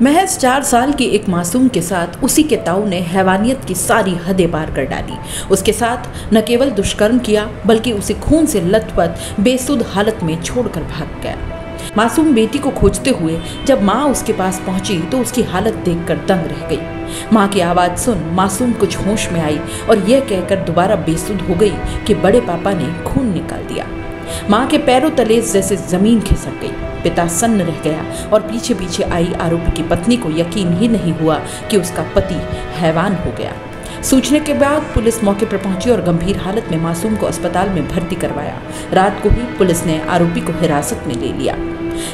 महज 4 साल की एक मासूम के साथ उसी के ताऊ ने हैवानियत की सारी हदें पार कर डाली। उसके साथ न केवल दुष्कर्म किया बल्कि उसे खून से लथपथ बेसुध हालत में छोड़कर भाग गया। मासूम बेटी को खोजते हुए जब माँ उसके पास पहुंची तो उसकी हालत देखकर दंग रह गई। माँ की आवाज़ सुन मासूम कुछ होश में आई और यह कहकर दोबारा बेसुध हो गई कि बड़े पापा ने खून निकाल दिया। माँ के पैरों तले जैसे जमीन खिसक गई। पिता सन्न रह गया और पीछे पीछे आई आरोपी की पत्नी को यकीन ही नहीं हुआ कि उसका पति हैवान हो गया। सूचने के बाद पुलिस मौके पर पहुंची और गंभीर हालत में मासूम को अस्पताल में भर्ती करवाया। रात को ही पुलिस ने आरोपी को हिरासत में ले लिया।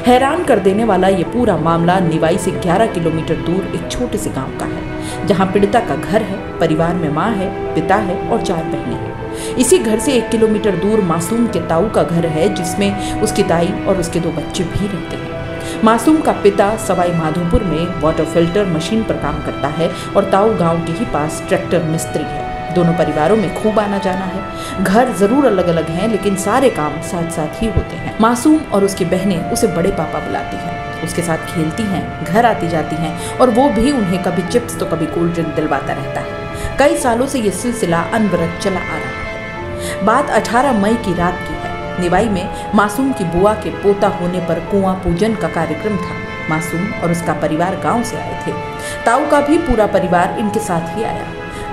हैरान कर देने वाला ये पूरा मामला निवाई से 11 किलोमीटर दूर एक छोटे से गांव का है, जहां पीड़िता का घर है, परिवार में माँ है, पिता है और 4 बहनें हैं। इसी घर से 1 किलोमीटर दूर मासूम के ताऊ का घर है, जिसमें उसकी दाई और उसके 2 बच्चे भी रहते हैं। मासूम का पिता सवाई माधोपुर में वाटर फिल्टर मशीन पर काम करता है और ताऊ गांव के ही पास ट्रैक्टर मिस्त्री है। दोनों परिवारों में खूब आना जाना है। घर जरूर अलग अलग हैं, लेकिन सारे काम साथ साथ ही होते हैं। मासूम और उसकी बहनें उसे बड़े पापा बुलाती हैं, उसके साथ खेलती हैं, घर आती जाती हैं और वो भी उन्हें कभी चिप्स तो कभी कोल्ड ड्रिंक दिलवाता रहता है। कई सालों से ये सिलसिला अनवरत चला आ रहा है। बात 18 मई की रात की है। निवाई में मासूम की बुआ के पोता होने पर कुआं पूजन का कार्यक्रम था। मासूम और उसका परिवार गांव से आए थे। ताऊ का भी पूरा परिवार इनके साथ ही आया।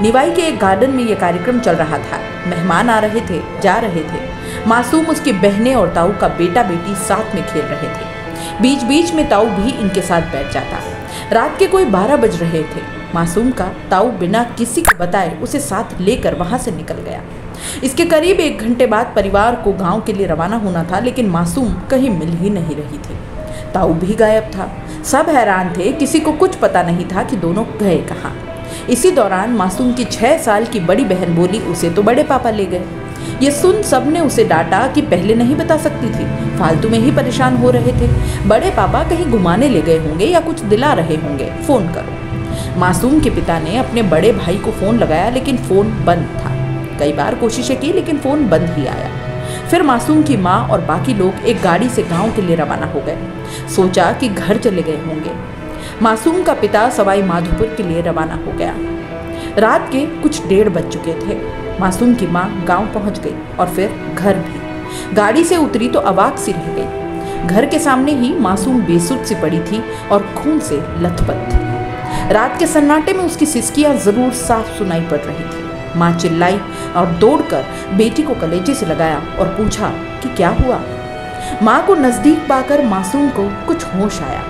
निवाई के एक गार्डन में यह कार्यक्रम चल रहा था। मेहमान आ रहे थे, जा रहे थे। मासूम, उसकी बहनें और ताऊ का बेटा बेटी साथ में खेल रहे थे। बीच बीच में ताऊ भी इनके साथ बैठ जाता। रात के कोई 12 बज रहे थे। मासूम का ताऊ बिना किसी को बताए उसे साथ लेकर वहां से निकल गया। इसके करीब 1 घंटे बाद परिवार को गांव के लिए रवाना होना था, लेकिन मासूम कहीं मिल ही नहीं रही थी। ताऊ भी गायब था। सब हैरान थे, किसी को कुछ पता नहीं था कि दोनों गए कहाँ। इसी दौरान मासूम की 6 साल की बड़ी बहन बोली उसे तो बड़े पापा ले गए। ये सुन सबने उसे डांटा कि पहले नहीं बता सकती थी, फालतू में ही परेशान हो रहे थे। बड़े पापा कहीं घुमाने ले गए होंगे या कुछ दिला रहे होंगे, फोन करो। मासूम के पिता ने अपने बड़े भाई को फोन लगाया, लेकिन फोन बंद था। कई बार कोशिशें की, लेकिन फोन बंद ही आया। फिर मासूम की माँ और बाकी लोग एक गाड़ी से गांव के लिए रवाना हो गए। सोचा कि घर चले गए होंगे। मासूम का पिता सवाई माधोपुर के लिए रवाना हो गया। रात के कुछ 1:30 बज चुके थे। मासूम की माँ गांव पहुंच गई और फिर घर भी। गाड़ी से उतरी तो अवाक सी रह गई। घर के सामने ही मासूम बेसुध सी पड़ी थी और खून से लथपथ थी। रात के सन्नाटे में उसकी सिसकियां जरूर साफ सुनाई पड़ रही थी। माँ चिल्लाई और दौड़कर बेटी को कलेजे से लगाया और पूछा कि क्या हुआ। माँ को नजदीक पाकर मासूम को कुछ होश आया।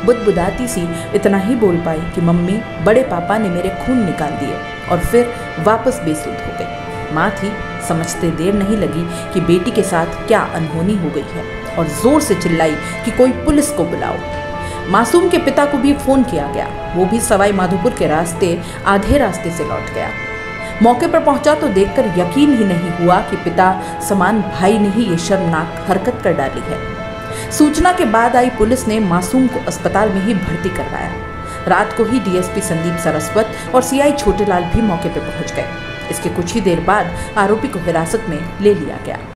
बुदबुदाती सी इतना ही बोल पाई कि मम्मी, बड़े पापा ने मेरे खून निकाल दिए, और फिर वापस बेसुध हो गई। माँ थी, समझते देर नहीं लगी कि बेटी के साथ क्या अनहोनी हो गई है, और जोर से चिल्लाई कि कोई पुलिस को बुलाओ। मासूम के पिता को भी फोन किया गया। वो भी सवाई माधोपुर के रास्ते आधे रास्ते से लौट गया। मौके पर पहुंचा तो देखकर यकीन ही नहीं हुआ कि पिता समान भाई ने ही ये शर्मनाक हरकत कर डाली है। सूचना के बाद आई पुलिस ने मासूम को अस्पताल में ही भर्ती करवाया। रात को ही डीएसपी संदीप सरस्वत और सीआई छोटेलाल भी मौके पर पहुंच गए। इसके कुछ ही देर बाद आरोपी को हिरासत में ले लिया गया।